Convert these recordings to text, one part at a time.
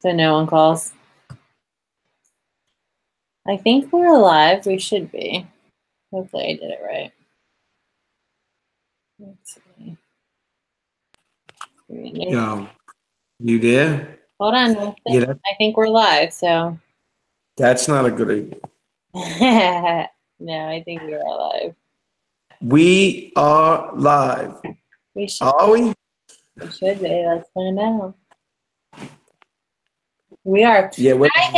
so no one calls. I think we're alive. We should be. Hopefully I did it right. Let's see. Yo, you there? Hold on. Yeah, I think we're live, so. that's not a good idea. No, I think we're alive. We are live. We should. Are we? We should be. Let's find out. We are. Yeah. Hi,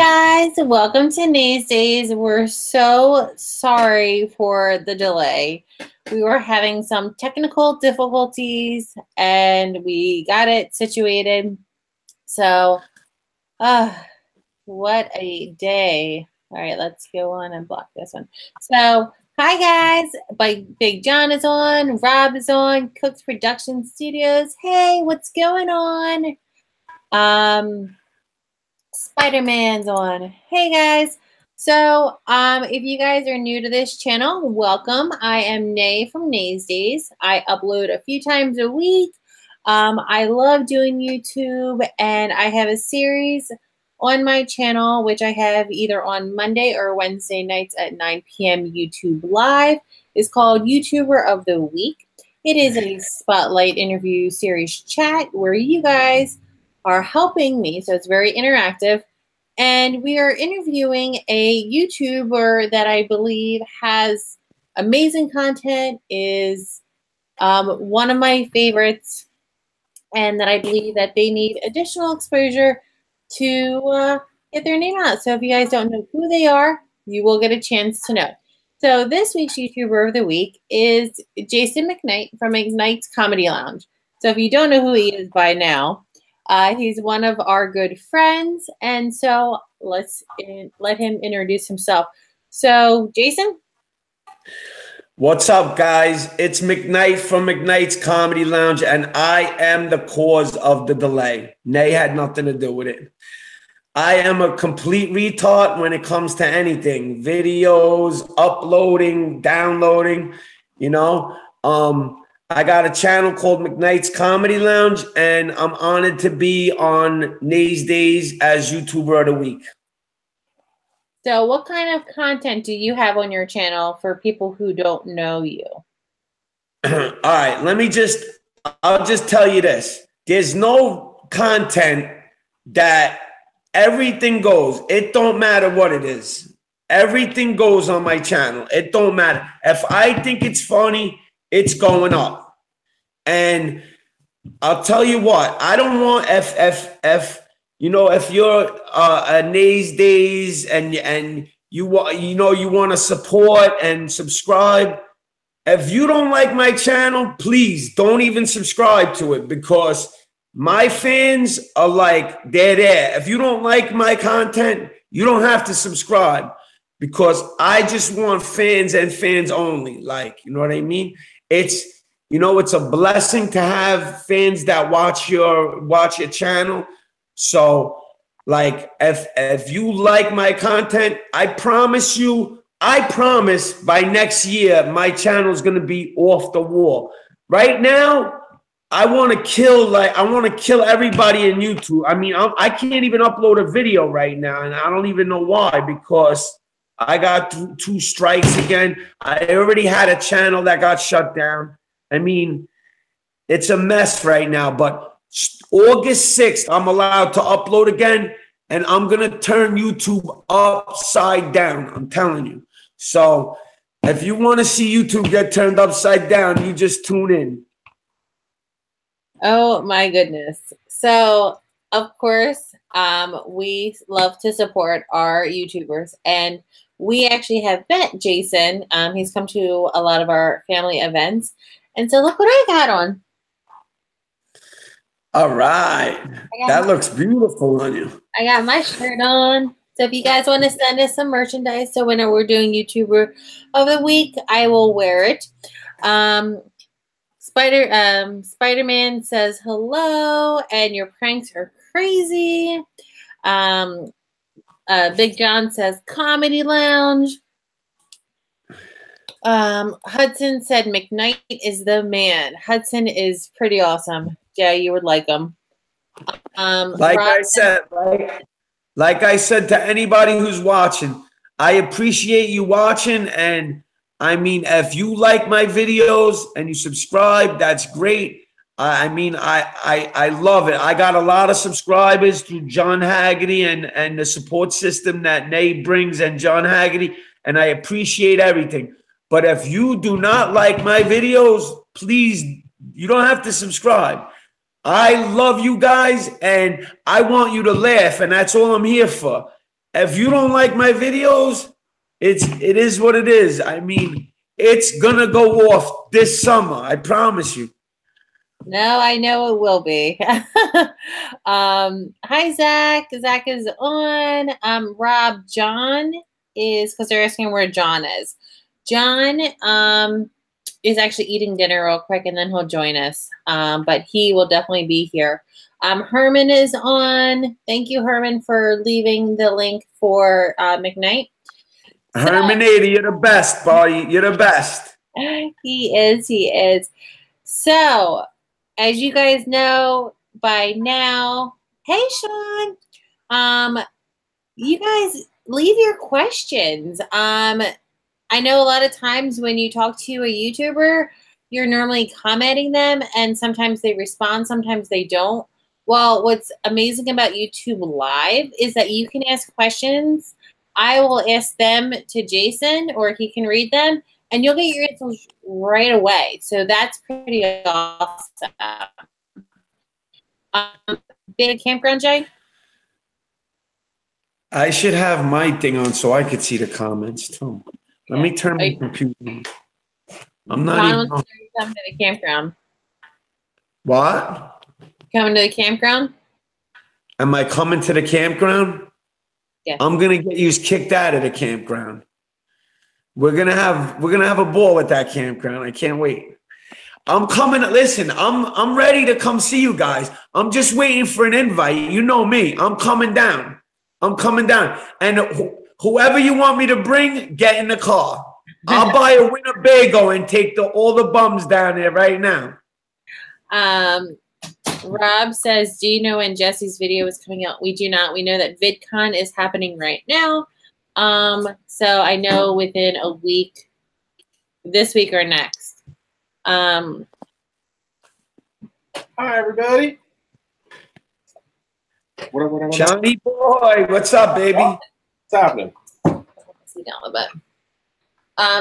guys. Welcome to Daisies. We're so sorry for the delay. We were having some technical difficulties, and we got it situated. So, what a day. All right, let's go on and block this one. So, hi, guys. Big John is on. Rob is on. Cooks Production Studios. Hey, what's going on? Spider-Man's on. Hey guys. So if you guys are new to this channel, welcome. I am Nay from Nay's Days. I upload a few times a week. I love doing YouTube, and I have a series on my channel which I have either on Monday or Wednesday nights at 9 p.m. YouTube Live. It's called YouTuber of the Week. It is a spotlight interview series chat where you guys are helping me, so it's very interactive, and we are interviewing a YouTuber that I believe has amazing content, is one of my favorites, and that I believe that they need additional exposure to get their name out. So if you guys don't know who they are, you will get a chance to know. So this week's YouTuber of the Week is Jason Mcknight from Mcknights Comedy Lounge. So if you don't know who he is by now, he's one of our good friends, and so let's let him introduce himself. So, Jason? What's up, guys? It's Mcknight from Mcknights Comedy Lounge, and I am the cause of the delay. Nay had nothing to do with it. I am a complete retard when it comes to anything. Videos, uploading, downloading, you know. I got a channel called Mcknights Comedy Lounge, and I'm honored to be on Nay's Days as YouTuber of the Week. So what kind of content do you have on your channel for people who don't know you? All right, I'll just tell you this. There's no content that everything goes. It don't matter what it is. Everything goes on my channel. It don't matter. If I think it's funny, it's going up. And I'll tell you what, I don't want if you're a Nay's Days and you want to support and subscribe. If you don't like my channel, please don't even subscribe to it, because my fans are like, they're there. If you don't like my content, you don't have to subscribe, because I just want fans and fans only. Like, you know what I mean? It's a blessing to have fans that watch your channel. So, like, if you like my content, I promise by next year, my channel is going to be off the wall. Right now, I want to kill everybody in YouTube. I mean, I can't even upload a video right now, and I don't even know why, because I got two strikes again. I already had a channel that got shut down. I mean, it's a mess right now, but August 6th, I'm allowed to upload again, and I'm going to turn YouTube upside down. I'm telling you. So if you want to see YouTube get turned upside down, you just tune in. Oh, my goodness. So, of course, we love to support our YouTubers, and we actually have met Jason. He's come to a lot of our family events. And so look what I got on. All right. That looks beautiful on you. I got my shirt on. So if you guys want to send us some merchandise, so whenever we're doing YouTuber of the Week, I will wear it. Spider-Man says hello, and your pranks are crazy. Big John says Comedy Lounge. Hudson said Mcknight is the man. Hudson is pretty awesome. Yeah, you would like him. Like I said, like I said to anybody who's watching, I appreciate you watching. And I mean, if you like my videos and you subscribe, that's great. I mean, I love it. I got a lot of subscribers through John Hagerty and the support system that Nate brings and John Hagerty, and I appreciate everything. But if you do not like my videos, please, you don't have to subscribe. I love you guys and I want you to laugh, and that's all I'm here for. If you don't like my videos, it is what it is. I mean, it's gonna go off this summer. I promise you. No, I know it will be. Hi, Zach. Zach is on. Rob, John is, because they're asking where John is. John is actually eating dinner real quick, and then he'll join us. But he will definitely be here. Herman is on. Thank you, Herman, for leaving the link for McKnight. Herminator, you're the best, boy. You're the best. He is. He is. So, as you guys know by now, hey, Sean, you guys leave your questions. I know a lot of times when you talk to a YouTuber, you're normally commenting them, and sometimes they respond, sometimes they don't. Well, what's amazing about YouTube Live is that you can ask questions. I will ask them to Jason, or he can read them, and you'll get your answers right away. So that's pretty awesome. Big campground, Jay? I should have my thing on so I could see the comments too. Let me turn my computer on. I'm not even coming to the campground. What? Coming to the campground? Am I coming to the campground? Yeah. I'm gonna get you kicked out of the campground. We're gonna have a ball at that campground. I can't wait. I'm coming. Listen, I'm ready to come see you guys. I'm just waiting for an invite. You know me. I'm coming down. I'm coming down. And whoever you want me to bring, get in the car. I'll buy a Winnebago and take all the bums down there right now. Rob says, do you know when Jesse's video is coming out? We do not. We know that VidCon is happening right now. So I know within a week, this week or next. Hi, everybody. What Johnny boy, what's up, baby? What's happening? See down a bit.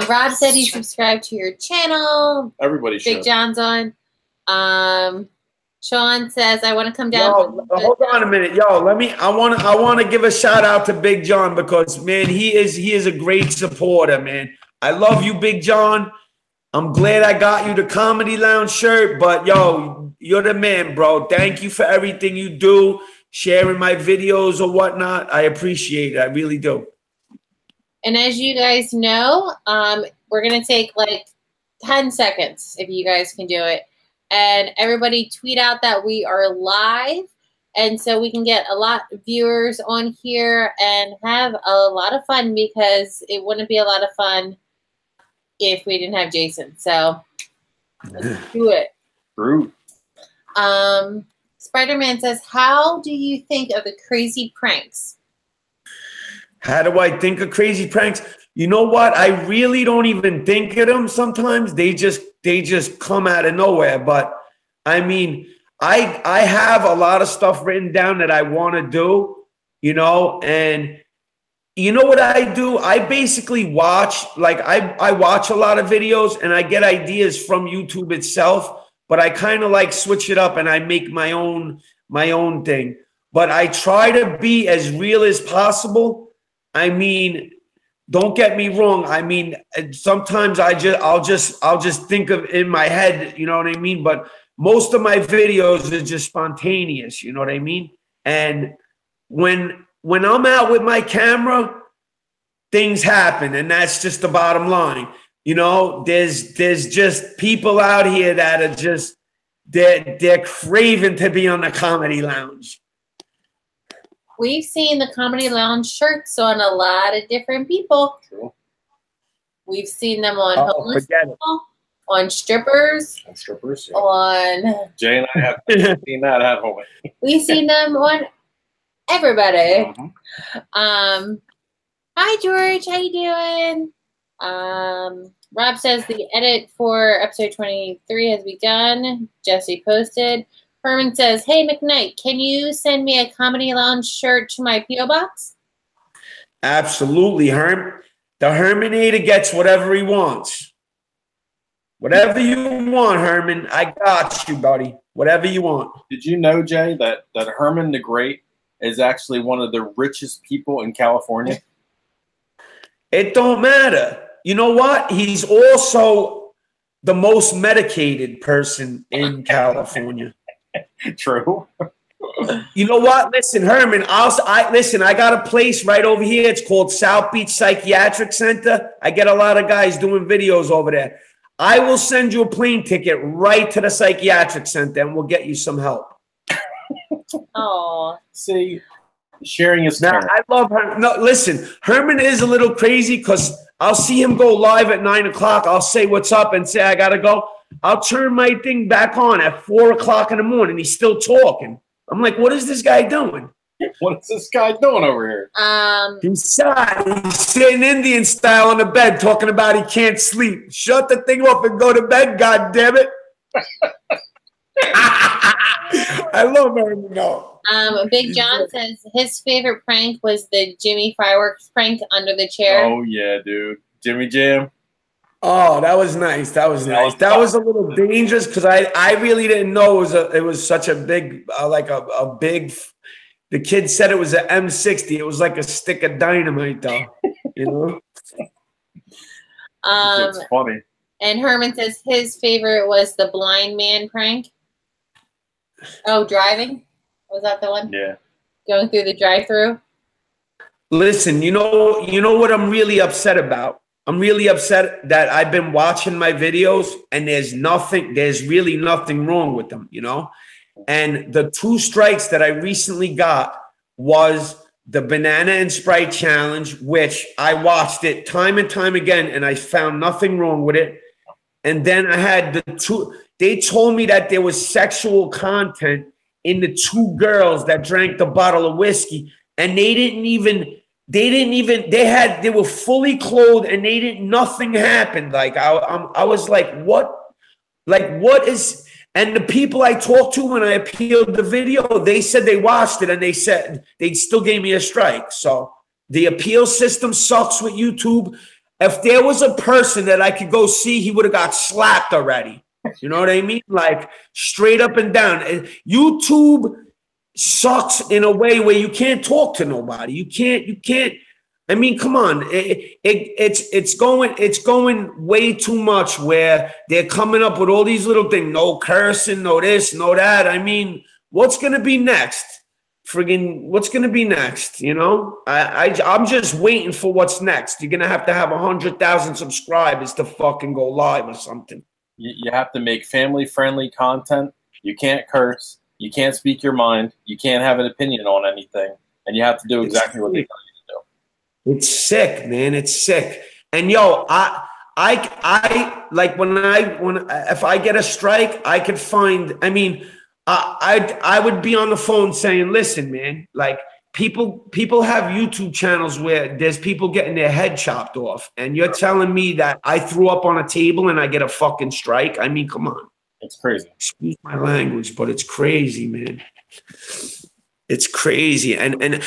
Rob said he subscribed to your channel. Everybody should. Big John's on. Sean says, I want to come down. Yo, hold on a minute. Yo, I want to give a shout out to Big John because, man, he is a great supporter, man. I love you, Big John. I'm glad I got you the Comedy Lounge shirt, but yo, you're the man, bro. Thank you for everything you do, sharing my videos or whatnot. I appreciate it. I really do. And as you guys know, we're going to take like 10 seconds if you guys can do it. And everybody tweet out that we are live. And so we can get a lot of viewers on here and have a lot of fun, because it wouldn't be a lot of fun if we didn't have Jason. So let's do it. True. Spider-Man says, how do you think of the crazy pranks? How do I think of crazy pranks? You know what? I really don't even think of them sometimes. They just come out of nowhere. But I mean, I have a lot of stuff written down that I want to do, you know, and you know what I do? I basically watch, like I watch a lot of videos and I get ideas from YouTube itself, but I kind of like switch it up and I make my own thing. But I try to be as real as possible. I mean, don't get me wrong. I mean, sometimes I'll just think of in my head, you know what I mean? But most of my videos are just spontaneous, you know what I mean? And when I'm out with my camera, things happen, and that's just the bottom line. You know, there's just people out here that are just they're craving to be on the Comedy Lounge. We've seen the Comedy Lounge shirts on a lot of different people. True. We've seen them on homeless people, on strippers, And strippers. Yeah. on Jay and I have seen that, haven't we? we've seen them on everybody. Mhm. Hi George, how you doing? Rob says the edit for episode 23 has begun. Jesse posted. Herman says, "Hey McKnight, can you send me a Comedy Lounge shirt to my PO box?" Absolutely, Herm. The Herminator gets whatever he wants. Whatever you want, Herman, I got you, buddy. Whatever you want. Did you know, Jay, that Herman the Great is actually one of the richest people in California? It don't matter. You know what? He's also the most medicated person in California. True. You know what? Listen, Herman, listen, I got a place right over here. It's called South Beach Psychiatric Center. I get a lot of guys doing videos over there. I will send you a plane ticket right to the psychiatric center and we'll get you some help. Oh, See, sharing is Now, caring. I love Herman. No, listen, Herman is a little crazy because I'll see him go live at 9 o'clock. I'll say what's up and say I got to go. I'll turn my thing back on at 4 o'clock in the morning. He's still talking. I'm like, what is this guy doing? What is this guy doing over here? He's sad. He's sitting Indian style on the bed talking about he can't sleep. Shut the thing off and go to bed, God damn it. I love Herman. No. Big John says his favorite prank was the Jimmy Fireworks prank under the chair. Oh, yeah, dude. Jimmy Jam. Oh, that was nice. That was nice. That was a little dangerous because I really didn't know it was such a big a big. The kid said it was an M60. It was like a stick of dynamite, though. You know. It's funny. And Herman says his favorite was the blind man prank. Oh, driving? Was that the one? Yeah. Going through the drive-through? Listen, you know what I'm really upset about? I'm really upset that I've been watching my videos and there's really nothing wrong with them, you know? And the 2 strikes that I recently got was the Banana and Sprite challenge, which I watched it time and time again and I found nothing wrong with it. And then I had the 2, they told me that there was sexual content in the 2 girls that drank the bottle of whiskey and they were fully clothed and nothing happened. Like I was like, what is, and the people I talked to when I appealed the video, they said they watched it and they said they still gave me a strike. So the appeal system sucks with YouTube. If there was a person that I could go see, he would have got slapped already. You know what I mean? Like straight up and down. And YouTube sucks in a way where you can't talk to nobody. You can't. I mean, come on. It's going way too much where they're coming up with all these little things. No cursing, no this, no that. I mean, what's going to be next? What's going to be next? You know, I'm just waiting for what's next. You're going to have 100,000 subscribers to fucking go live or something. You have to make family-friendly content. You can't curse. You can't speak your mind. You can't have an opinion on anything. And you have to do exactly what they tell you to do. It's sick, man. It's sick. And yo, I like if I get a strike, I could find, I mean, I would be on the phone saying, listen, man, like people have YouTube channels where there's people getting their head chopped off. And you're telling me that I threw up on a table and I get a fucking strike? I mean, come on. It's crazy. Excuse my language, but it's crazy, man. It's crazy. And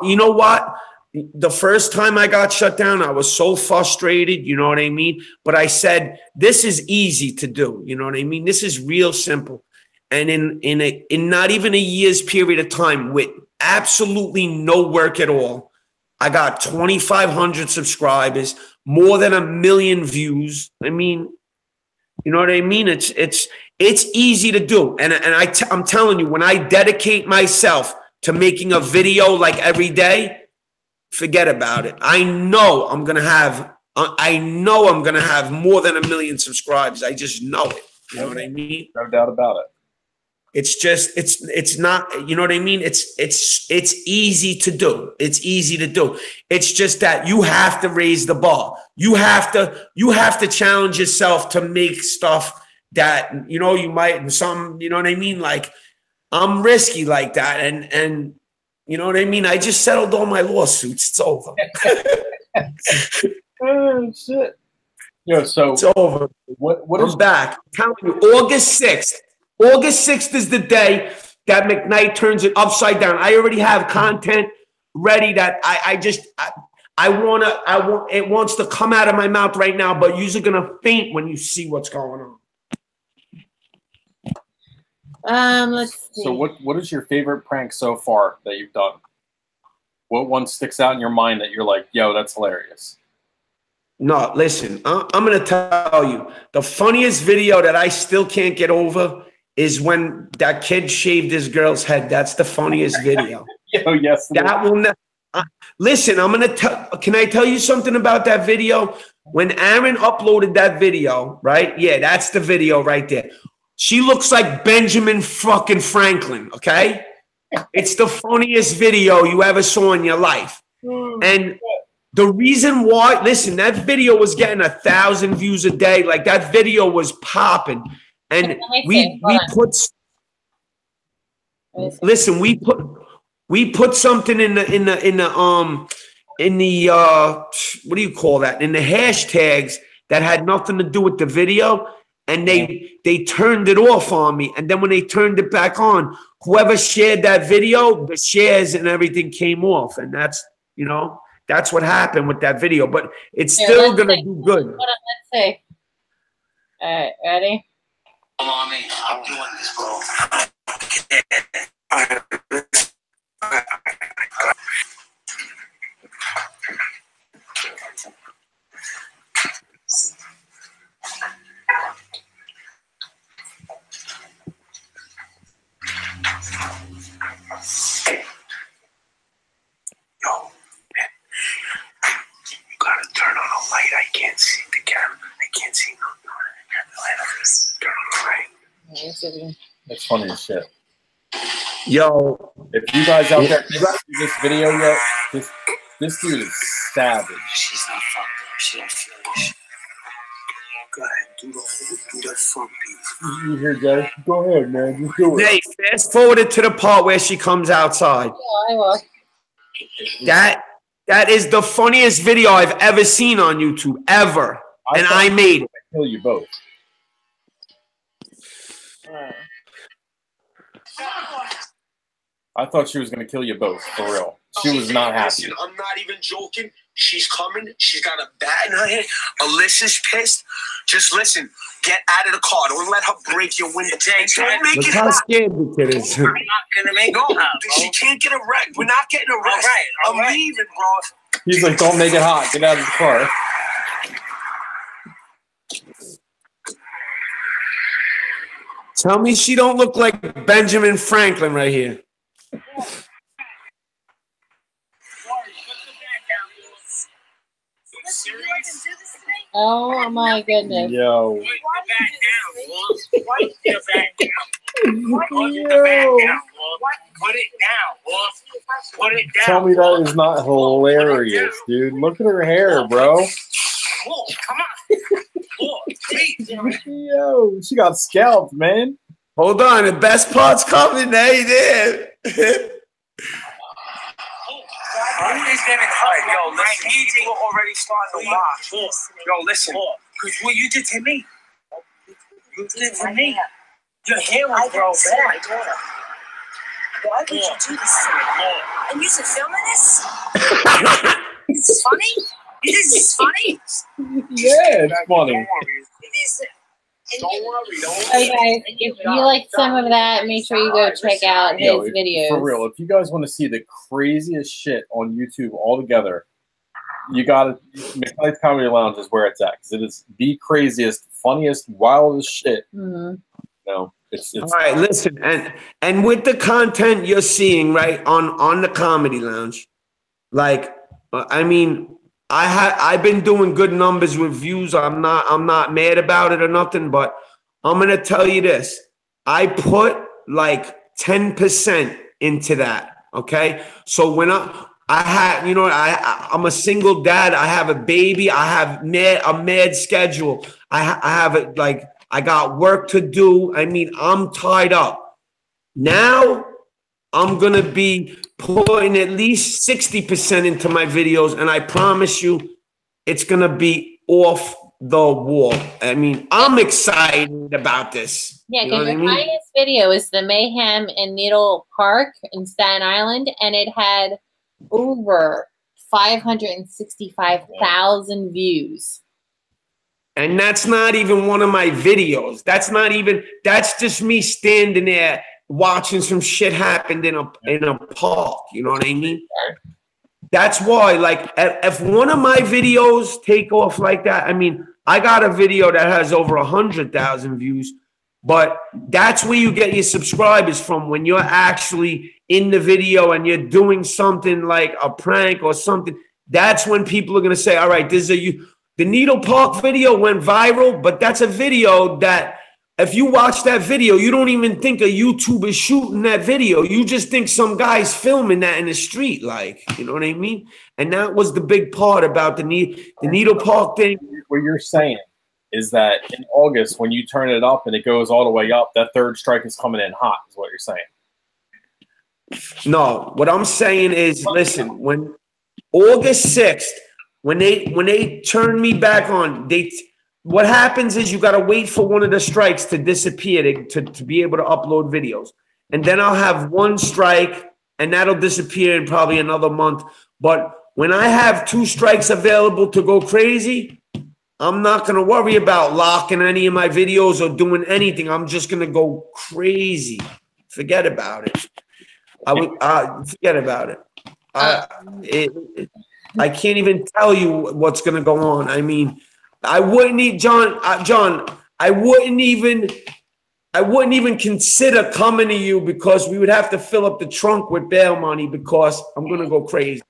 you know what? The first time I got shut down, I was so frustrated, you know what I mean? But I said, this is easy to do, you know what I mean? This is real simple. And in not even a year's period of time, with absolutely no work at all, I got 2,500 subscribers, more than 1 million views. I mean, you know what I mean? It's easy to do. And I'm telling you, when I dedicate myself to making a video like every day, forget about it. I know I'm gonna have more than 1 million subscribers. I just know it. You know what I mean? No doubt about it. it's not, you know what I mean? It's easy to do. It's easy to do. It's just that you have to raise the bar. You have to challenge yourself to make stuff that, you know, you might, and some, you know what I mean? Like, I'm risky like that. And you know what I mean? I just settled all my lawsuits. It's over. Oh, shit. Yo, so it's over. What I'm back. I'm telling you, August 6th. August 6th is the day that McKnight turns it upside down. I already have content ready that it wants to come out of my mouth right now, but you're gonna faint when you see what's going on. Let's see. So what is your favorite prank so far that you've done? What one sticks out in your mind that you're like, yo, that's hilarious? No, listen, I'm gonna tell you, the funniest video that I still can't get over is when that kid shaved his girl's head. That's the funniest video. Oh, yes. That will listen, can I tell you something about that video? When Aaron uploaded that video, right? Yeah, that's the video right there. She looks like Benjamin fucking Franklin, okay? It's the funniest video you ever saw in your life. And the reason why, listen, that video was getting 1,000 views a day. Like, that video was popping. And we put something in the what do you call that? In the hashtags that had nothing to do with the video, and they turned it off on me. And then when they turned it back on, whoever shared that video, the shares and everything came off. And that's, you know, that's what happened with that video. But it's still gonna do good. Hold on, let's see. All right, ready? Mommy, I'm doing this, bro. Yo, man, you gotta turn on a light. I can't see the camera. I can't see nothing. Turn on the light. That's funny as shit. Yo, if you guys out there, you guys see this video yet? This dude is savage. She's not fucked up. She don't feel this. Go ahead, do the front piece. You hear, Jay? Go ahead, man. Just do it. Hey, fast forward it to the part where she comes outside. Yeah, I will. That is the funniest video I've ever seen on YouTube, ever. And I made it. Kill you both. I thought she was going to kill you both, for real. She was not happy. Listen, I'm not even joking. She's coming. She's got a bat in her hand. Alyssa's pissed. Just listen. Get out of the car. Don't let her break your window. Don't make it how scared the kid is. I'm not gonna make it hot. She can't get arrested. We're not getting arrested. All right. I'm leaving, bro. He's like, don't make it hot. Get out of the car. Tell me she don't look like Benjamin Franklin right here. Oh my goodness. Yo. Tell me that is not hilarious, dude. Look at her hair, bro. Yo, she got scalped, man. Hold on, the best part's coming. Hey, there. Yo, listen, people already starting to watch. Yo, listen, because what you did to me, you did it to me. Your hair was grown back. Why would you do this to me? And you're filming this? This is funny? This is funny? Yeah, it's funny. It is. Don't worry, Hey guys, if you like some of that, make sure you go check out his videos. For real, if you guys want to see the craziest shit on YouTube altogether, you gotta Mcknights Comedy Lounge is where it's at, because it is the craziest, funniest, wildest shit. Mm-hmm. No, it's all right. Listen, and with the content you're seeing right on the Comedy Lounge, like, I mean, I've been doing good numbers with views. I'm not mad about it or nothing, but I'm gonna tell you this. I put like 10% into that. Okay. So when I have, you know, I'm a single dad. I have a baby. I have a mad schedule. I have it like, I got work to do. I mean, I'm tied up. Now I'm going to be putting at least 60% into my videos. And I promise you, it's going to be off the wall. I mean, I'm excited about this. Yeah, because your highest video is the Mayhem in Needle Park in Staten Island, and it had over 565,000 views. And that's not even one of my videos. That's just me standing there watching some shit happen in a park. You know what I mean? That's why, like, if one of my videos take off like that, I mean, I got a video that has over 100,000 views, but that's where you get your subscribers from, when you're actually in the video and you're doing something like a prank or something. That's when people are going to say, all right, the Needle Park video went viral, but that's a video that if you watch that video, you don't even think a YouTuber shooting that video. You just think some guy's filming that in the street, like, you know what I mean? And that was the big part about the Needle Park thing. What you're saying is that in August, when you turn it up and it goes all the way up, that third strike is coming in hot, is what you're saying. No, what I'm saying is, listen, when August 6th, when they turn me back on, what happens is you got to wait for one of the strikes to disappear to be able to upload videos. And then I'll have one strike, and that'll disappear in probably another month. But when I have 2 strikes available to go crazy, I'm not going to worry about locking any of my videos or doing anything. I'm just going to go crazy. Forget about it. Forget about it. I can't even tell you what's going to go on. I mean, I wouldn't need John. I wouldn't even consider coming to you, because we would have to fill up the trunk with bail money, because I'm going to go crazy.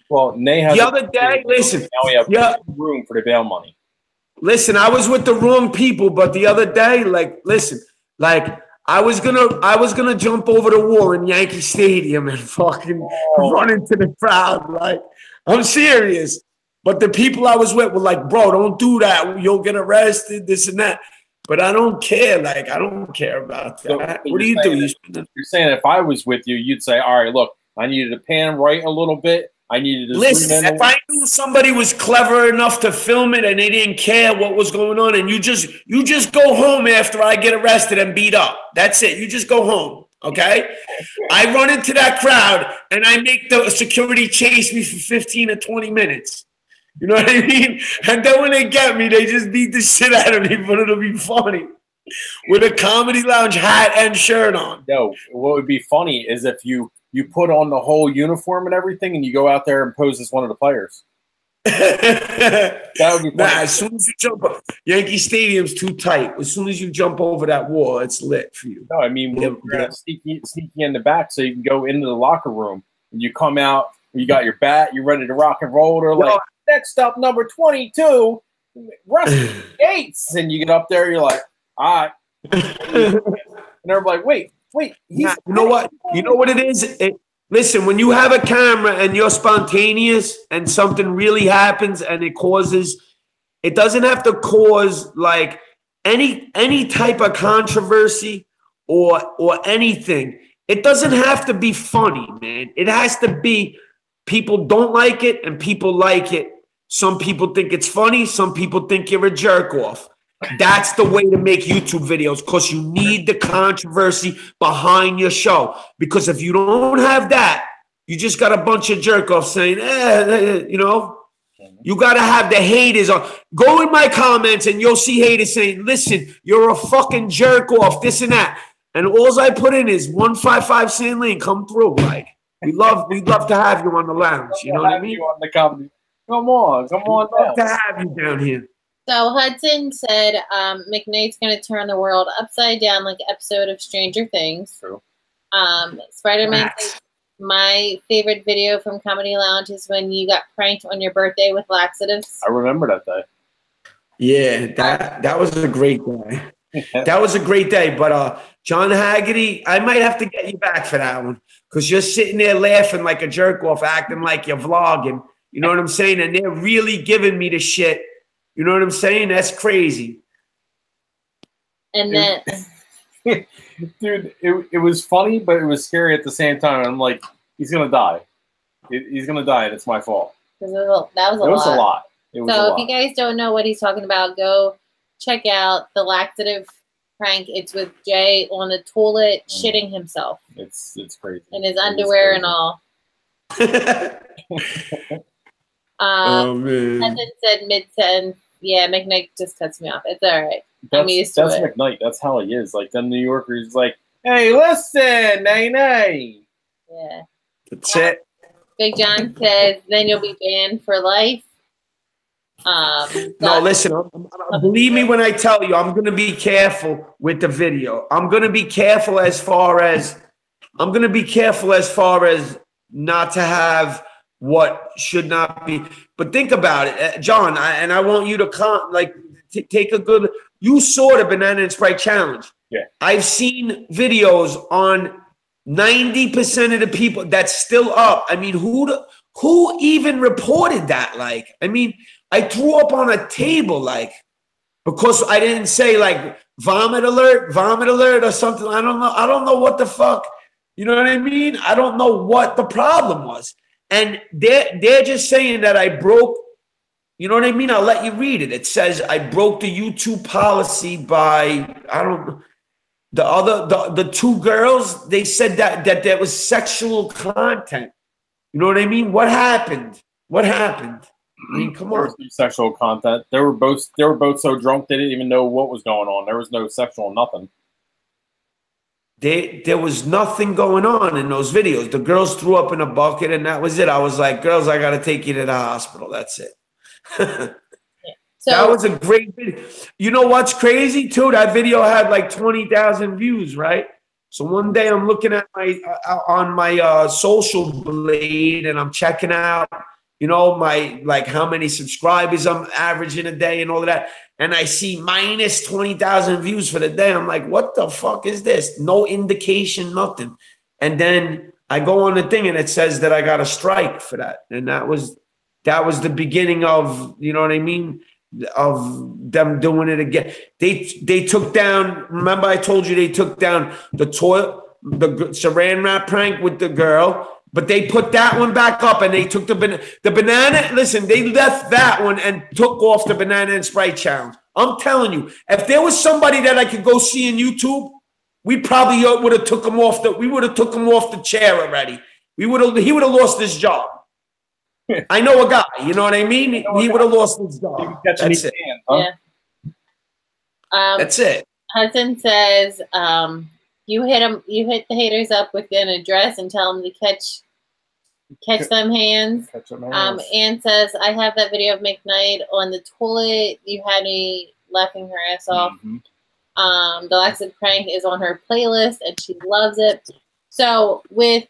Well, Nay has the other day. Listen, now we have room for the bail money. Listen, I was with the wrong people, but the other day, like, listen, like, I was gonna jump over the wall in Yankee Stadium and fucking run into the crowd. Like, I'm serious. But the people I was with were like, bro, don't do that. You'll get arrested, this and that. But I don't care. Like, I don't care about that. So what do you do? You're saying if I was with you, you'd say, all right, look, I needed to pan right a little bit. I needed to listen. If I knew somebody was clever enough to film it and they didn't care what was going on, and you just go home after I get arrested and beat up. That's it. You just go home. Okay? I run into that crowd and I make the security chase me for 15 or 20 minutes. You know what I mean? And then when they get me, they just beat the shit out of me, but it'll be funny. With a Comedy Lounge hat and shirt on. No, what would be funny is if you put on the whole uniform and everything and you go out there and pose as one of the players. That would be funny. Nah, as soon as you jump up, Yankee Stadium's too tight. As soon as you jump over that wall, it's lit for you. No, I mean, we're going to sneak you in the back so you can go into the locker room and you come out, you got your bat, you're ready to rock and roll. They're like, next up, number 22, Rusty Gates. And you get up there, you're like, all right. And they're like, wait. You know what? You know what it is? Listen, when you have a camera and you're spontaneous and something really happens and it doesn't have to cause like any type of controversy or anything. It doesn't have to be funny, man. It has to be people don't like it and people like it. Some people think it's funny. Some people think you're a jerk off. That's the way to make YouTube videos, because you need the controversy behind your show. Because if you don't have that, you just got a bunch of jerk offs saying, you know, you got to have the haters on. Go in my comments and you'll see haters saying, listen, you're a fucking jerk off, this and that. And all I put in is 155 Sand Lane, come through. Like, we'd love to have you on the lounge. You know what I mean? You on the comedy. Come on down. Love to have you down here. So Hudson said Mcknights going to turn the world upside down like an episode of Stranger Things. True. Spider-Man says, my favorite video from Comedy Lounge is when you got pranked on your birthday with laxatives. I remember that day. Yeah, that was a great day. That was a great day. But John Hagerty, I might have to get you back for that one because you're sitting there laughing like a jerk off, acting like you're vlogging. You know what I'm saying? And they're really giving me the shit. You know what I'm saying? That's crazy. And then, dude, it was funny, but it was scary at the same time. I'm like, he's gonna die. He's gonna die, and it's my fault. that was a lot. So if you guys don't know what he's talking about, go check out the laxative prank. It's with Jay on the toilet shitting himself. It's crazy. In his underwear and all. Oh man. And then said mid-sentence, yeah, McKnight just cuts me off. It's all right. I'm used to it. That's McKnight. That's how he is. Like, them New Yorkers, like, hey, listen, nay. Yeah. That's it. Big John says, then you'll be banned for life. No, listen, believe me when I tell you, I'm going to be careful with the video. I'm going to be careful as far as not to have what should not be. But think about it, John, I want you to take a good. You saw the Banana and Sprite challenge. Yeah, I've seen videos on 90% of the people that's still up. I mean, who even reported that? Like, I mean, I threw up on a table, like, because I didn't say like vomit alert or something. I don't know what the fuck. You know what I mean? I don't know what the problem was. And they're just saying that I broke, you know what I mean? I'll let you read it. It says I broke the YouTube policy by, I don't know, the two girls, they said that there was sexual content. You know what I mean? What happened? I mean, come on. There was no sexual content. They were both so drunk they didn't even know what was going on. There was no sexual nothing. There was nothing going on in those videos. The girls threw up in a bucket, and that was it. I was like, girls, I got to take you to the hospital. That's it. So, that was a great video. You know what's crazy, too? That video had like 20,000 views, right? So one day I'm looking at my social blade, and I'm checking out, you know, how many subscribers I'm averaging a day and all of that. And I see minus 20,000 views for the day. I'm like, what the fuck is this? No indication, nothing. And then I go on the thing and it says that I got a strike for that. And that was the beginning of, you know what I mean, of them doing it again. They took down, remember I told you they took down the saran wrap prank with the girl. But they put that one back up, and they took the banana. Listen, they left that one and took off the Banana and Sprite challenge. I'm telling you, if there was somebody that I could go see in YouTube, we probably would have took him off the chair already. He would have lost his job. I know a guy, you know what I mean? He would have lost his job. That's it. Yeah. That's it. Hudson says, you hit the haters up with an address and tell them to catch them hands. Ann says, I have that video of McKnight on the toilet. You had me laughing her ass off. The laxative prank is on her playlist and she loves it. So with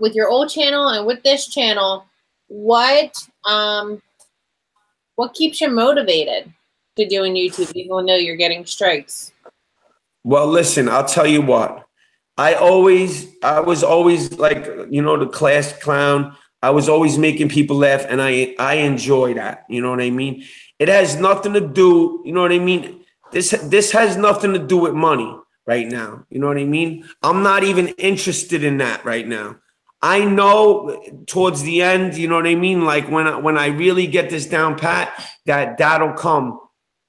your old channel and with this channel, what keeps you motivated to doing YouTube even though you're getting strikes? Well, listen, I'll tell you what. I was always like, you know, the class clown. I was always making people laugh, and I enjoy that. You know what I mean? It has nothing to do, you know what I mean? This has nothing to do with money right now. You know what I mean? I'm not even interested in that right now. I know towards the end, you know what I mean? Like when I really get this down pat, that'll come.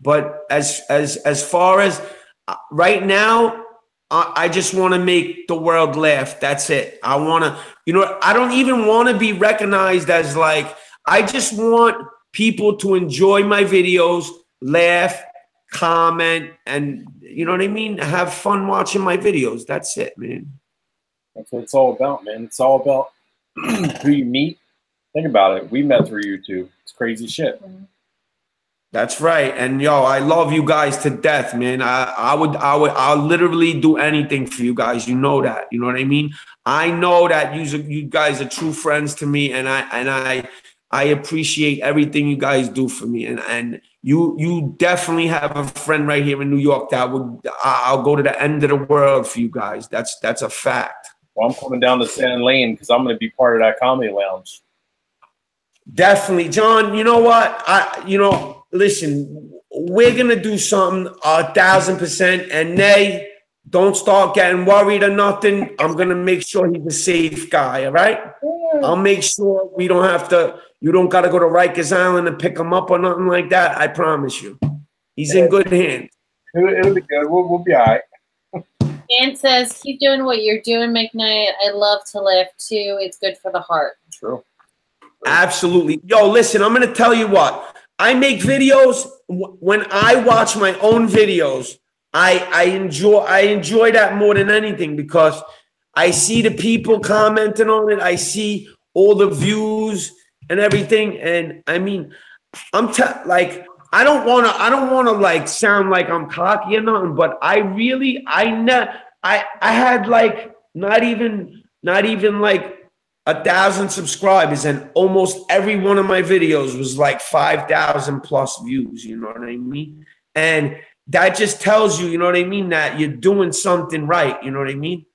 But as far as right now, I just want to make the world laugh. That's it. I want to, you know, I don't even want to be recognized as like, I just want people to enjoy my videos, laugh, comment, and you know what I mean? Have fun watching my videos. That's it, man. That's what it's all about, man. It's all about who you meet. Think about it. We met through YouTube. It's crazy shit. That's right. And yo, I love you guys to death, man. I'll literally do anything for you guys. You know that. You know what I mean? I know that you guys are true friends to me, and I appreciate everything you guys do for me. And you definitely have a friend right here in New York that I'll go to the end of the world for you guys. That's a fact. Well, I'm coming down to Sand Lane because I'm going to be part of that comedy lounge. Definitely, John. You know what? Listen, we're gonna do something 1,000%. And Nay, don't start getting worried or nothing. I'm gonna make sure he's a safe guy. All right? I'll make sure we don't have to. You don't got to go to Rikers Island and pick him up or nothing like that. I promise you, he's in good hands. It'll be good. We'll be all right. Dan says, keep doing what you're doing, McKnight. I love to lift too. It's good for the heart. True. Absolutely. Yo, listen, I'm going to tell you what. I make videos. When I watch my own videos, I enjoy that more than anything because I see the people commenting on it. I see all the views and everything. And I mean, like, I don't want to like sound like I'm cocky or nothing, but I had like not even like 1,000 subscribers, and almost every one of my videos was like 5,000 plus views. You know what I mean? And that just tells you, you know what I mean, that you're doing something right. You know what I mean?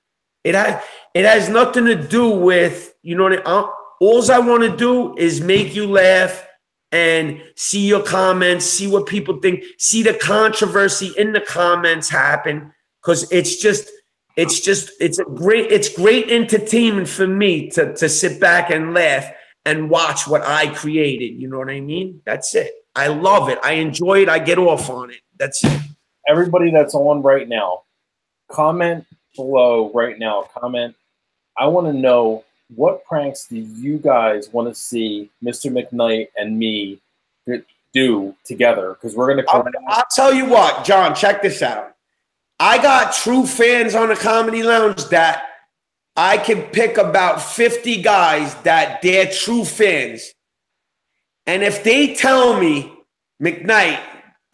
It has nothing to do with, you know what I mean? All I want to do is make you laugh and see your comments, see what people think, see the controversy in the comments happen, because it's great entertainment for me to sit back and laugh and watch what I created. You know what I mean? That's it. I love it. I enjoy it. I get off on it. That's it. Everybody that's on right now, comment below right now. Comment. I want to know, what pranks do you guys want to see Mr. McKnight and me do together? Because we're going to. I'll tell you what, John. Check this out. I got true fans on the Comedy Lounge that I can pick about 50 guys that they're true fans. And if they tell me, McKnight,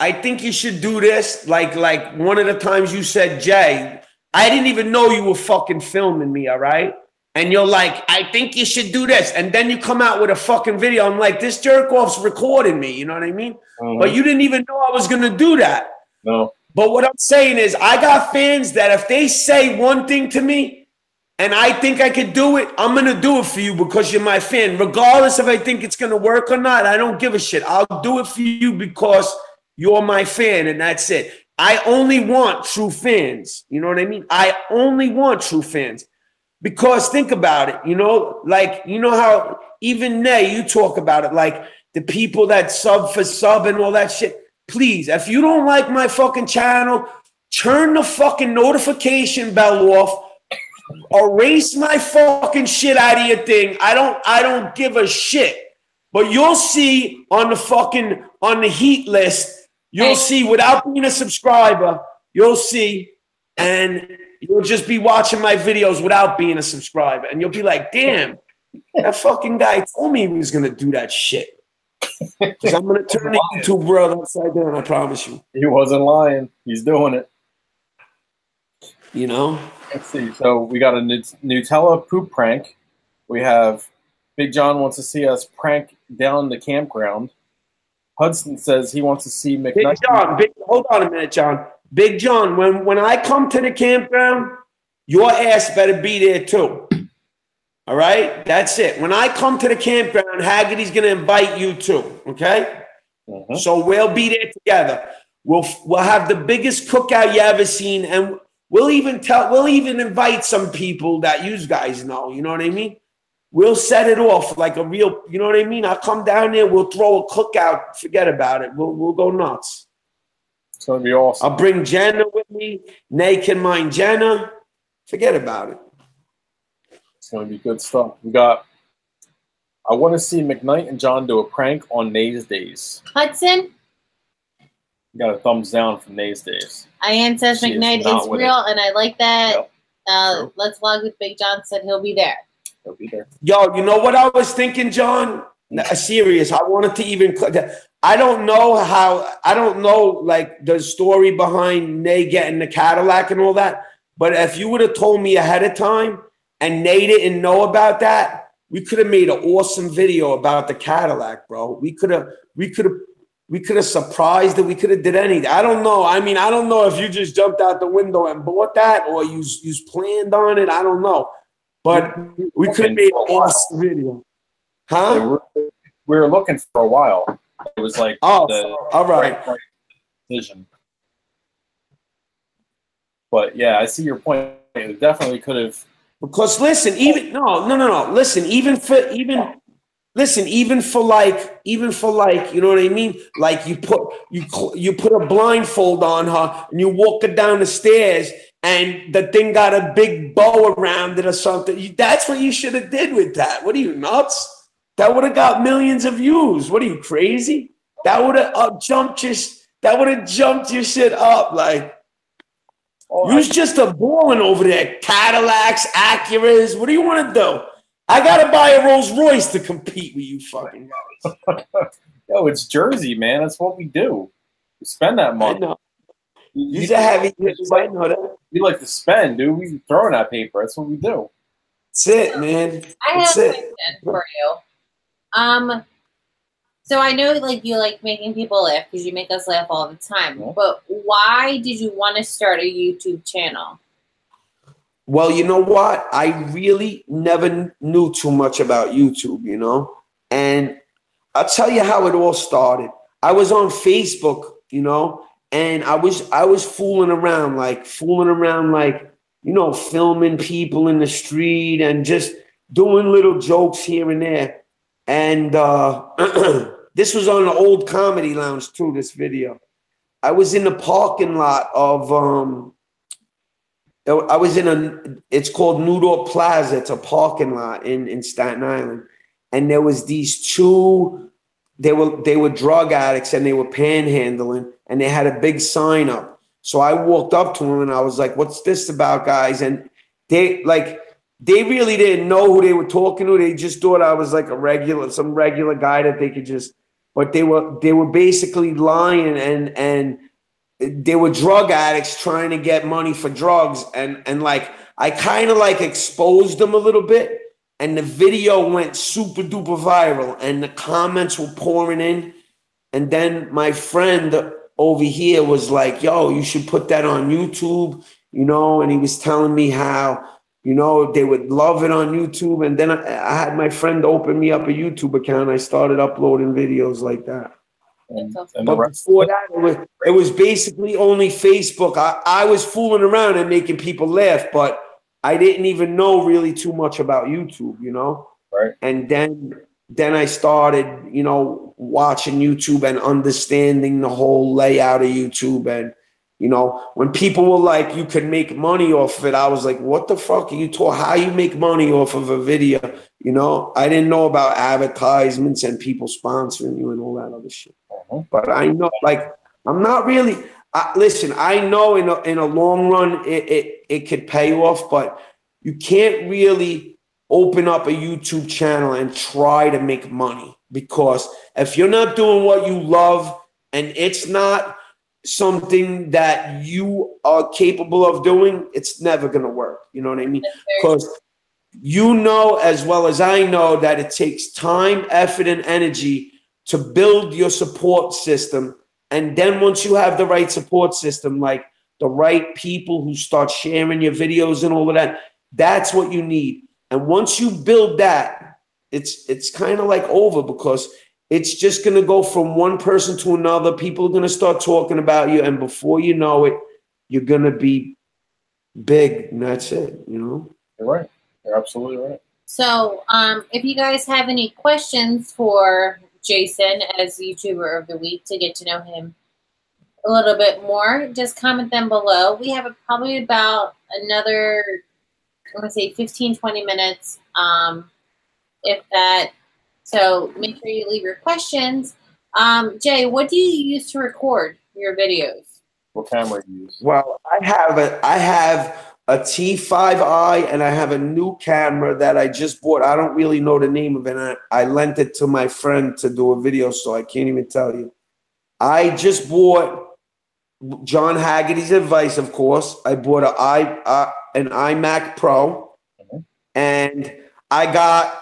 I think you should do this, like one of the times you said, Jay, I didn't even know you were fucking filming me, all right? And you're like, I think you should do this. And then you come out with a fucking video. I'm like, this jerk-off's recording me, you know what I mean? Mm-hmm. But you didn't even know I was going to do that. No. But what I'm saying is, I got fans that if they say one thing to me and I think I could do it, I'm going to do it for you because you're my fan. Regardless if I think it's going to work or not, I don't give a shit. I'll do it for you because you're my fan, and that's it. I only want true fans. You know what I mean? I only want true fans. Because think about it, you know, like, you know how even Nay, you talk about it, like the people that sub for sub and all that shit. Please, if you don't like my fucking channel, turn the fucking notification bell off, erase my fucking shit out of your thing. I don't give a shit. But you'll see on the heat list, you'll see without being a subscriber, you'll see, and you'll just be watching my videos without being a subscriber. And you'll be like, damn, that fucking guy told me he was going to do that shit. Because I'm going to turn the YouTube world upside down, I promise you. He wasn't lying. He's doing it. You know? Let's see. So we got a Nutella poop prank. We have Big John wants to see us prank down the campground. Hudson says he wants to see McKnight. Big John, hold on a minute, John. Big John, when I come to the campground, your ass better be there too. All right? That's it. When I come to the campground, Hagerty's going to invite you too, okay? Mm-hmm. So we'll be there together. We'll have the biggest cookout you ever seen, and we'll even invite some people that you guys know, you know what I mean? We'll set it off like a real, you know what I mean? I'll come down there, we'll throw a cookout, forget about it. We'll go nuts. It's going to be awesome. I'll bring Jenna with me. Nay can mind Jenna. Forget about it. It's going to be good stuff. I want to see McKnight and John do a prank on Nay's Days. Hudson? You got a thumbs down from Nay's Days. Ian says McKnight is real, and I like that. Yep. Let's Vlog with Big John said he'll be there. He'll be there. Yo, you know what I was thinking, John? Serious. I wanted to even... I don't know like the story behind Nay getting the Cadillac and all that. But if you would have told me ahead of time and Nay didn't know about that, have made an awesome video about the Cadillac, bro. We could have surprised it. We could have did anything. I don't know. I mean, I don't know if you just jumped out the window and bought that or you planned on it. I don't know. But we could have made an awesome video. Huh? We were looking for a while. It was like all right decision. But yeah, I see your point. It definitely could have. Because listen, listen, even for like, you know what I mean? Like you put a blindfold on her and you walk her down the stairs and the thing got a big bow around it or something. That's what you should have did with that. What are you, nuts? That would have got millions of views. What are you, crazy? That would have jumped your shit up. Like, you's just a balling over there. Cadillacs, Acuras. What do you want to do? I got to buy a Rolls Royce to compete with you fucking guys. Yo, it's Jersey, man. That's what we do. We spend that money. I know. These are heavy hitters. I know that. We like to spend, dude. We throwing that paper. That's what we do. That's it, man. I have a question for you. So I know like you like making people laugh because you make us laugh all the time. Yeah. But why did you want to start a YouTube channel? Well, you know what? I really never knew too much about YouTube, you know? And I'll tell you how it all started. I was on Facebook, you know, and I was fooling around, you know, filming people in the street and just doing little jokes here and there. And this was on the old Comedy Lounge too, this video. I was in the parking lot of it's called Newdorp Plaza. It's a parking lot in Staten Island. And there was these two, they were drug addicts and they were panhandling and they had a big sign up. So I walked up to them and I was like, what's this about, guys? And they really didn't know who they were talking to. They just thought I was like some regular guy that they could just, but they were basically lying and they were drug addicts trying to get money for drugs. And like, I kind of like exposed them a little bit and the video went super duper viral and the comments were pouring in. And then my friend over here was like, yo, you should put that on YouTube, you know? And he was telling me how, you know, they would love it on YouTube. And then I had my friend open me up a YouTube account. I started uploading videos like that. But before that, it was basically only Facebook. I was fooling around and making people laugh, but I didn't even know really too much about YouTube, you know? Right. And then I started, you know, watching YouTube and understanding the whole layout of YouTube. And, you know, when people were like, you can make money off of it, I was like, what the fuck are you talking? How you make money off of a video? You know, I didn't know about advertisements and people sponsoring you and all that other shit. But I know, like, I'm not really, listen, I know in a long run, it could pay off, but you can't really open up a YouTube channel and try to make money, because if you're not doing what you love and it's not something that you are capable of doing, it's never going to work. You know what I mean? Because you know as well as I know that it takes time, effort, and energy to build your support system. And then once you have the right support system, like the right people who start sharing your videos and all of that, that's what you need. And once you build that, it's kind of like over, because it's just going to go from one person to another. People are going to start talking about you. And before you know it, you're going to be big. And that's it, you know? You're right. You're absolutely right. So if you guys have any questions for Jason as YouTuber of the Week, to get to know him a little bit more, just comment them below. We have probably about another, I want to say 15, 20 minutes, if that. So make sure you leave your questions. Jay, what do you use to record your videos? What camera do you use? Well, I have a T5i and I have a new camera that I just bought. I don't really know the name of it. I lent it to my friend to do a video, so I can't even tell you. I just bought John Hagerty's advice, of course. I bought an iMac Pro, and I got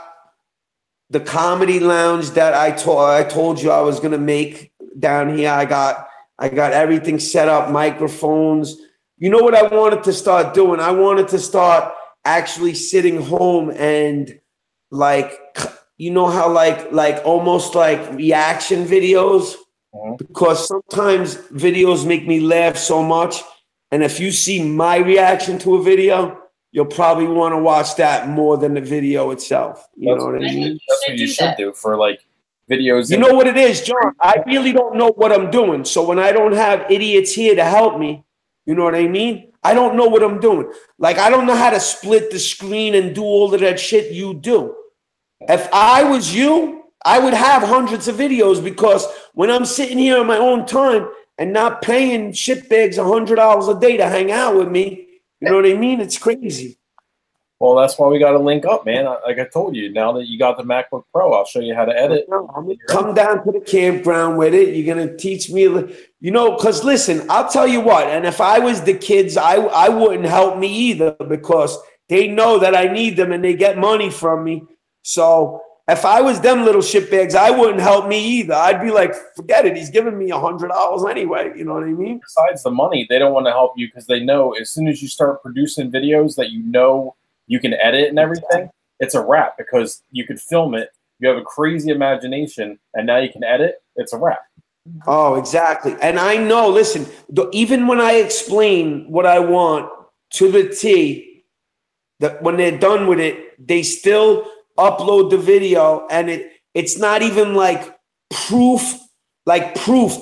the comedy lounge that I told you I was gonna make down here. I got everything set up, microphones. You know what I wanted to start doing? I wanted to start actually sitting home and like, you know how like almost like reaction videos, because sometimes videos make me laugh so much. And if you see my reaction to a video, you'll probably want to watch that more than the video itself. You know what I mean? That's what you should do for like videos. You know what it is, John? I really don't know what I'm doing. So when I don't have idiots here to help me, you know what I mean? I don't know what I'm doing. Like, I don't know how to split the screen and do all of that shit you do. If I was you, I would have hundreds of videos, because when I'm sitting here on my own time and not paying shitbags $100 a day to hang out with me, you know what I mean? It's crazy. Well, that's why we got to link up, man. Like I told you, now that you got the MacBook Pro, I'll show you how to edit. I'm gonna come down to the campground with it. You're going to teach me, you know, because listen, I'll tell you what, and if I was the kids, I wouldn't help me either, because they know that I need them and they get money from me. So if I was them little shitbags, I wouldn't help me either. I'd be like, forget it. He's giving me $100 anyway. You know what I mean? Besides the money, they don't want to help you because they know as soon as you start producing videos that you know you can edit and everything, it's a wrap, because you could film it. You have a crazy imagination, and now you can edit. It's a wrap. Oh, exactly. And I know, listen, even when I explain what I want to the T, that when they're done with it, they still upload the video, and it's not even like proofed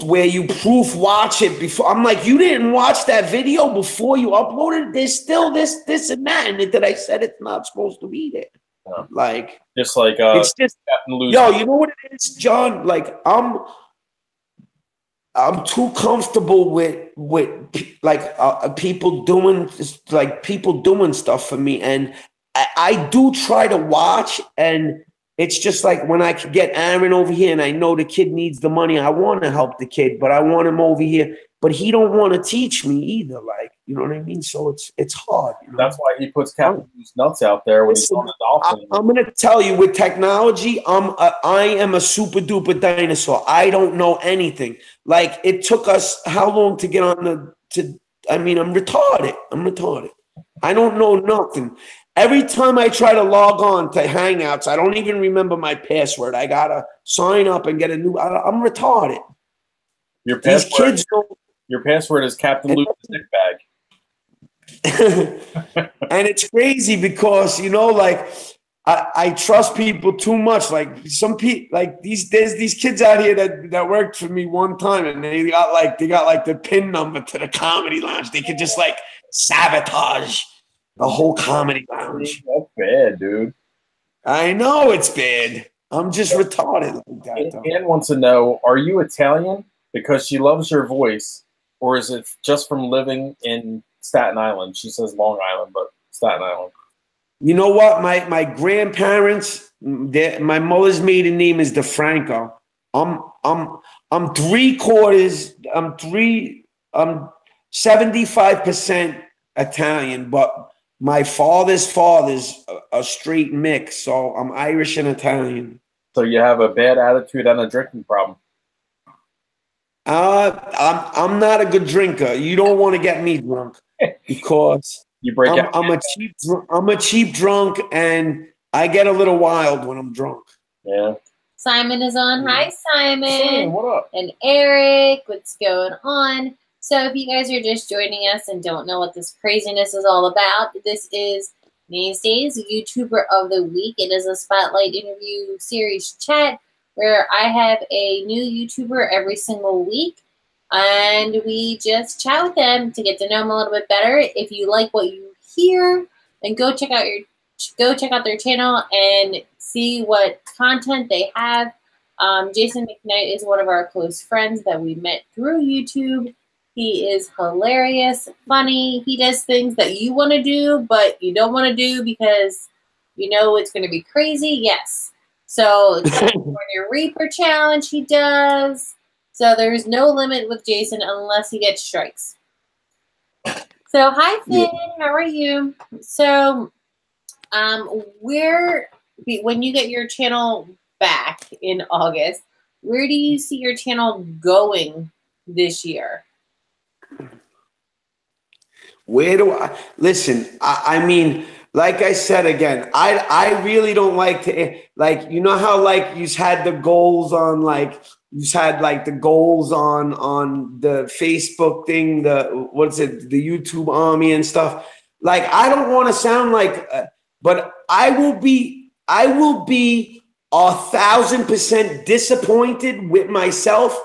where you proof watch it before. I'm like, you didn't watch that video before you uploaded it? There's still this and that in it that I said it's not supposed to be there. Yeah. Like, just like it's just, yo, you know what it is, John? Like, I'm too comfortable with like people doing stuff for me, and I do try to watch, and it's just like when I could get Aaron over here and I know the kid needs the money, I want to help the kid, but I want him over here, but he don't want to teach me either. Like, you know what I mean? So it's hard. You know? That's why he puts Captain Lou's nuts out there when he's on the dolphin. I'm going to tell you, with technology, I am a super duper dinosaur. I don't know anything. Like, it took us how long to get on I'm retarded. I don't know nothing. Every time I try to log on to Hangouts, I don't even remember my password. I got to sign up and get a new, I'm retarded. Your password is Captain Luke's dick bag. And it's crazy because, you know, like, I trust people too much. Like, some people, like there's these kids out here that worked for me one time, and they got like the PIN number to the comedy lounge. They could just like sabotage the whole comedy lounge. That's bad, dude. I know it's bad. I'm just retarded like that. Ann wants to know, are you Italian because she loves your voice, or is it just from living in Staten Island? She says Long Island, but Staten Island. You know what? My grandparents, my mother's maiden name is DeFranco. I'm 75% Italian, but my father's a straight mix, so I'm Irish and Italian. So you have a bad attitude and a drinking problem. I'm not a good drinker. You don't want to get me drunk because you break out. I'm a cheap drunk, and I get a little wild when I'm drunk. Yeah. Simon is on. Hi, Simon. Hey, what up? And Eric, what's going on? So if you guys are just joining us and don't know what this craziness is all about, this is Daisies, YouTuber of the Week. It is a spotlight interview series chat where I have a new YouTuber every single week, and we just chat with them to get to know them a little bit better. If you like what you hear, then go check out their channel and see what content they have. Jason Mcknight is one of our close friends that we met through YouTube. He is hilarious, funny. He does things that you want to do, but you don't want to do because you know it's going to be crazy. Yes. So the California Reaper challenge he does. So there's no limit with Jason unless he gets strikes. So hi, Finn. How are you? So we're when you get your channel back in August, where do you see your channel going this year? Where do I listen? I mean, like I said again, I really don't like to, like, you know how like you had the goals on, like you had like the goals on the Facebook thing, the what's it, the YouTube army and stuff. Like, I don't want to sound like, but I will be 1,000% disappointed with myself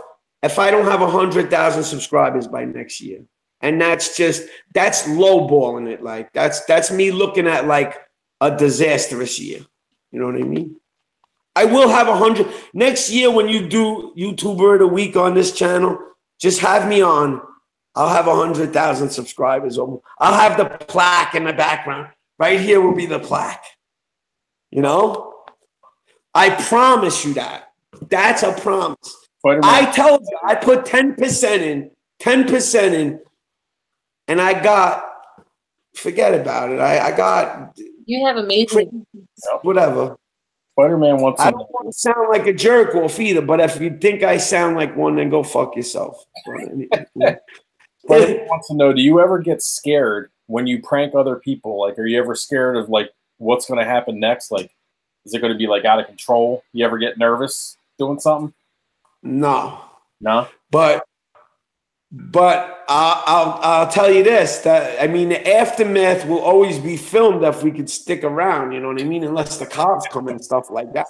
if I don't have 100,000 subscribers by next year. And that's lowballing it. Like, that's me looking at like a disastrous year. You know what I mean? I will have 100 next year when you do YouTuber of the Week on this channel. Just have me on. I'll have 100,000 subscribers. I'll have the plaque in the background. Right here will be the plaque. You know? I promise you that. That's a promise. I told you, I put 10% in, and I got, forget about it. I got. You have amazing. Whatever. Spider-Man wants. I don't want to sound like a jerk off either, but if you think I sound like one, then go fuck yourself. Spider-Man wants to know: do you ever get scared when you prank other people? Like, are you ever scared of like what's going to happen next? Like, is it going to be like out of control? You ever get nervous doing something? No. But I'll tell you this, that I mean, the aftermath will always be filmed if we could stick around, you know what I mean? Unless the cops come and stuff like that.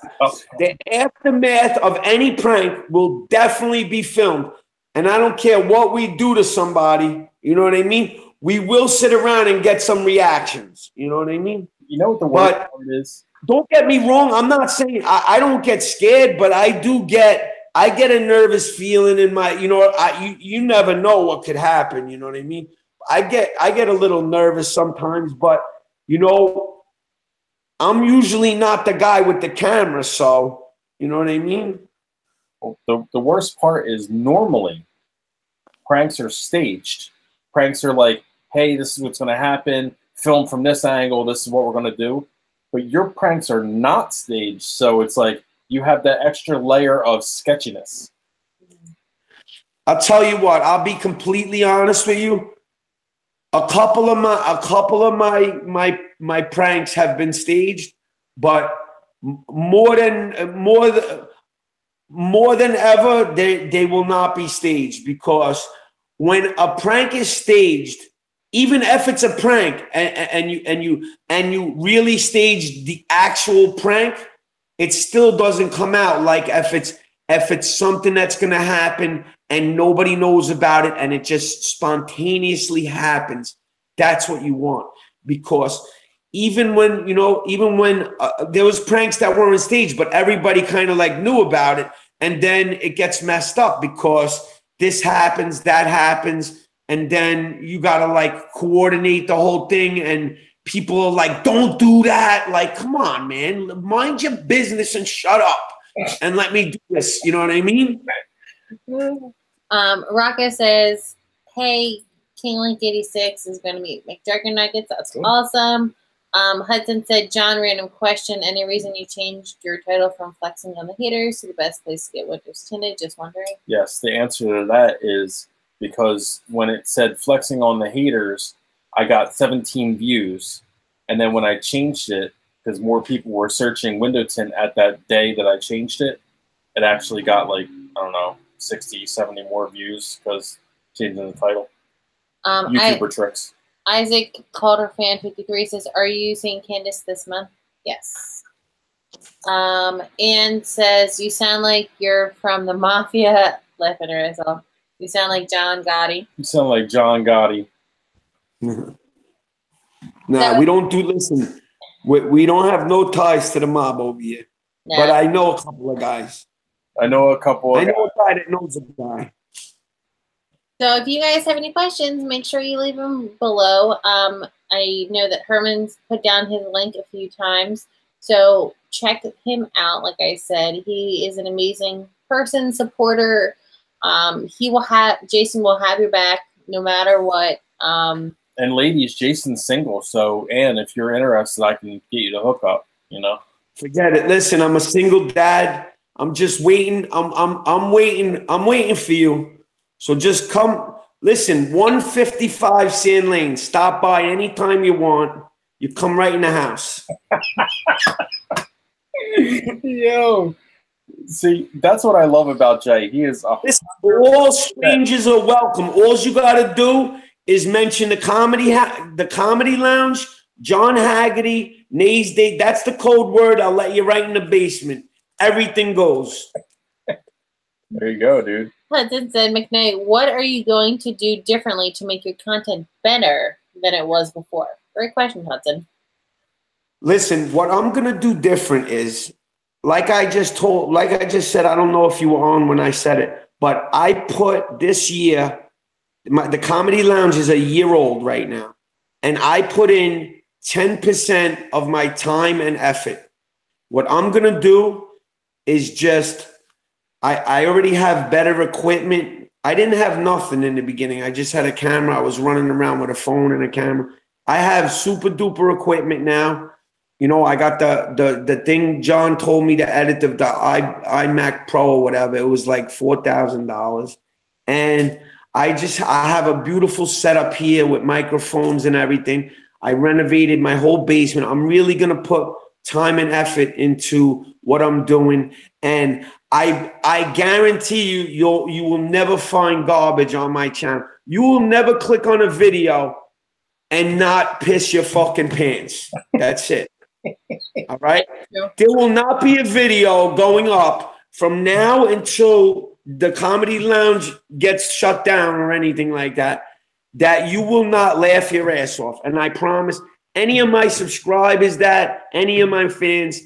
The aftermath of any prank will definitely be filmed. And I don't care what we do to somebody, you know what I mean? We will sit around and get some reactions, you know what I mean? You know what the worst part is? Don't get me wrong. I'm not saying I don't get scared, but I get a nervous feeling in my, you know, you never know what could happen. You know what I mean? I get a little nervous sometimes, but you know, I'm usually not the guy with the camera. So, you know what I mean? The worst part is normally pranks are staged. Pranks are like, hey, this is what's going to happen. Film from this angle. This is what we're going to do. But your pranks are not staged. So it's like, you have that extra layer of sketchiness. I'll tell you what, I'll be completely honest with you. A couple of my pranks have been staged, but more than ever, they will not be staged, because when a prank is staged, even if it's a prank and you really stage the actual prank, it still doesn't come out like if it's something that's going to happen and nobody knows about it and it just spontaneously happens. That's what you want, because even when there was pranks that weren't staged, but everybody kind of like knew about it, and then it gets messed up because this happens, that happens, and then you got to like coordinate the whole thing, and people are like, don't do that. Like, come on, man. Mind your business and shut up and let me do this. You know what I mean? Rocco says, hey, King Link 86 is going to meet McJugger Nuggets. That's awesome. Hudson said, John, random question. Any reason you changed your title from Flexing on the Haters to the best place to get windows tinted? Just wondering. Yes, the answer to that is because when it said Flexing on the Haters, I got 17 views, and then when I changed it, because more people were searching window tint at that day that I changed it, it actually got like, I don't know, 60, 70 more views because changing the title. YouTuber tricks. Isaac Calder fan 53 says, are you seeing Candace this month? Yes. And says, you sound like you're from the Mafia. Laughing at herself. You sound like John Gotti. You sound like John Gotti. Nah, we don't do, listen, we don't have no ties to the mob over here. No. But I know a couple of guys. I know a couple of guys. I know a guy that knows a guy. So if you guys have any questions, make sure you leave them below. I know that Herman's put down his link a few times, so check him out. Like I said, he is an amazing person, supporter. Jason will have your back no matter what. And ladies, Jason's single, so Anne, if you're interested, I can get you to hook up, you know. Forget it. Listen, I'm a single dad. I'm just waiting. I'm waiting. I'm waiting for you. So just come. Listen, 155 Sand Lane. Stop by anytime you want. You come right in the house. Yo. See, that's what I love about Jay. He is all strangers are welcome. All you got to do is mention the comedy lounge, John Hagerty, Nays Day. That's the code word. I'll let you right in the basement. Everything goes. There you go, dude. Hudson said, McKnight, what are you going to do differently to make your content better than it was before? Great question, Hudson. Listen, what I'm going to do different is, like I just said, I don't know if you were on when I said it, but I put this year, the Comedy Lounge is a year old right now, and I put in 10% of my time and effort. What I'm going to do is just, I already have better equipment. I didn't have nothing in the beginning. I just had a camera. I was running around with a phone and a camera. I have super duper equipment now. You know, I got the thing John told me to edit the iMac Pro or whatever. It was like $4,000. And I have a beautiful setup here with microphones and everything. I renovated my whole basement. I'm really going to put time and effort into what I'm doing. And I guarantee you will never find garbage on my channel. You will never click on a video and not piss your fucking pants. That's it. All right? There will not be a video going up from now until the Comedy Lounge gets shut down or anything like that you will not laugh your ass off. And I promise any of my subscribers any of my fans,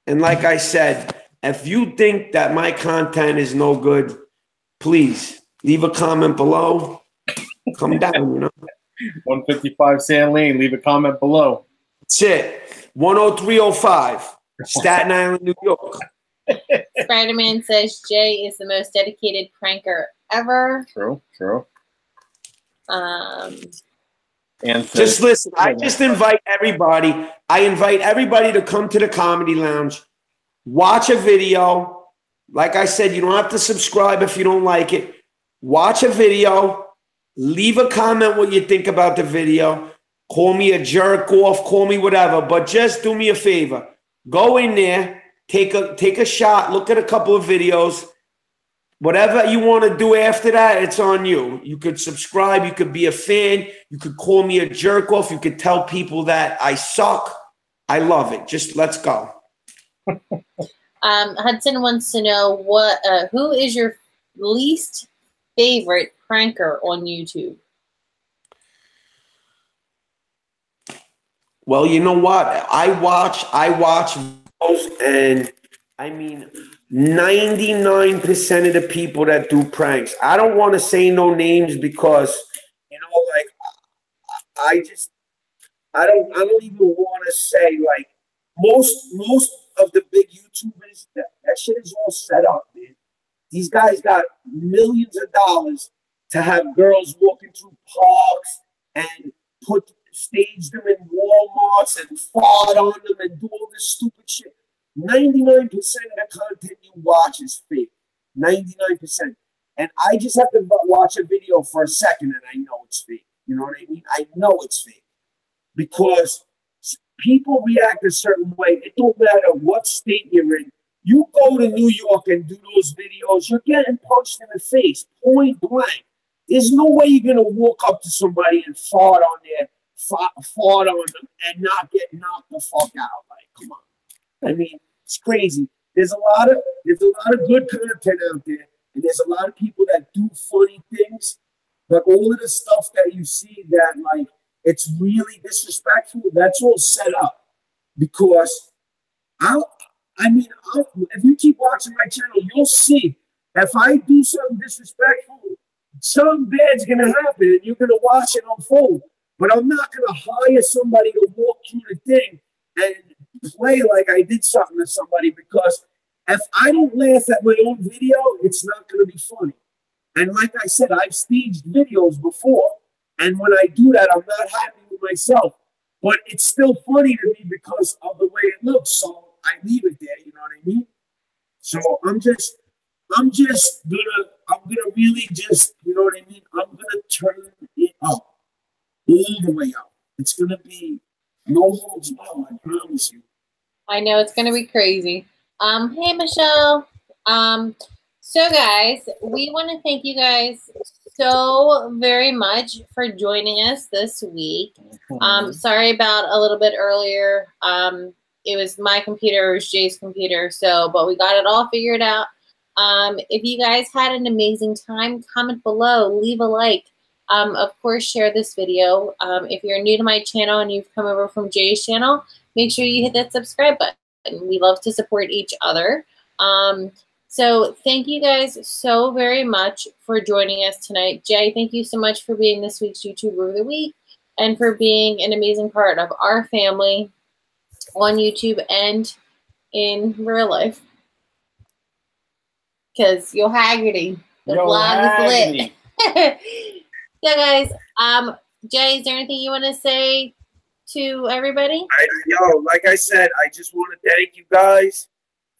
and like I said, if you think that my content is no good, please leave a comment below. Come down, you know. 155 Sand Lane. Leave a comment below. That's it. 10305, Staten Island, New York. Spider-Man says Jay is the most dedicated pranker ever. True. And just listen. I just invite everybody. I invite everybody to come to the Comedy Lounge, watch a video. Like I said, you don't have to subscribe if you don't like it. Watch a video. Leave a comment what you think about the video. Call me a jerk off, call me whatever, but just do me a favor. Go in there, take a shot, look at a couple of videos. Whatever you want to do after that, it's on you. You could subscribe, you could be a fan, you could call me a jerk off, you could tell people that I suck. I love it. Just let's go. Hudson wants to know who is your least favorite pranker on YouTube? Well, you know what? I watch videos, and I mean 99% of the people that do pranks. I don't want to say no names because, you know, like I don't even want to say, like, most of the big YouTubers, that shit is all set up, man. These guys got millions of dollars to have girls walking through parks and stage them in Walmarts and fart on them and do all this stupid shit. 99% of the content you watch is fake. 99%. And I just have to watch a video for a second and I know it's fake. You know what I mean? I know it's fake. Because people react a certain way. It don't matter what state you're in. You go to New York and do those videos, you're getting punched in the face, point blank. There's no way you're going to walk up to somebody and fart on them and not get knocked the fuck out. Like, come on. I mean, it's crazy. There's a lot of good content out there, and there's a lot of people that do funny things, but all of the stuff that you see that, like, it's really disrespectful, that's all set up. Because if you keep watching my channel, you'll see if I do something disrespectful, something bad's gonna happen, and you're gonna watch it unfold. But I'm not going to hire somebody to walk through the thing and play like I did something to somebody, because if I don't laugh at my own video, it's not going to be funny. And like I said, I've staged videos before. And when I do that, I'm not happy with myself. But it's still funny to me because of the way it looks. So I So I'm gonna really just, you know what I mean? I'm gonna turn it up, all the way up. It's gonna be no holds barred, I promise you. I know it's gonna be crazy. Hey Michelle. So guys, we want to thank you guys so very much for joining us this week. Sorry about a little bit earlier. It was my computer, it was Jay's computer, but we got it all figured out. If you guys had an amazing time, comment below, leave a like. Of course, share this video. If you're new to my channel and you've come over from Jay's channel, make sure you hit that subscribe button. We love to support each other. So thank you guys so very much for joining us tonight. Jay, thank you so much for being this week's YouTuber of the Week and for being an amazing part of our family on YouTube and in real life. Because yo Hagerty, the vlog is lit. So guys, Jay, is there anything you want to say to everybody? Like I said, I just want to thank you guys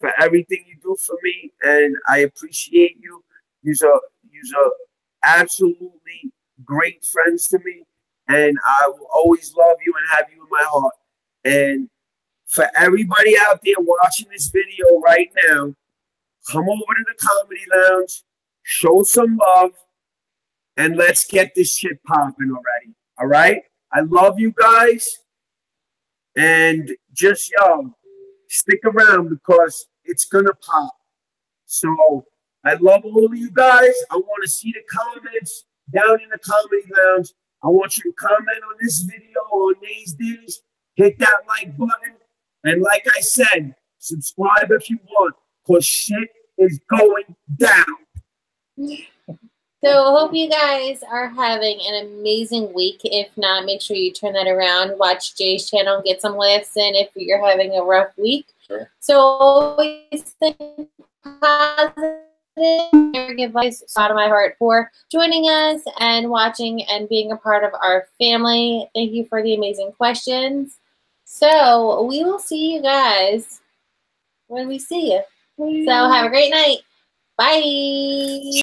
for everything you do for me, and I appreciate you. You're absolutely great friends to me, and I will always love you and have you in my heart. And for everybody out there watching this video right now, come over to the Comedy Lounge, show some love, and let's get this shit popping already. All right? I love you guys, and just, stick around because it's going to pop. So I love all of you guys. I want to see the comments down in the Comedy Lounge. I want you to comment on this video on Daisies. Hit that like button. And like I said, subscribe if you want because shit is going down. So hope you guys are having an amazing week. If not, make sure you turn that around. Watch Jay's channel, get some laughs in if you're having a rough week. Sure. So always think positive. Give advice out of my heart for joining us and watching and being a part of our family. Thank you for the amazing questions. So we will see you guys when we see you. So have a great night. Bye.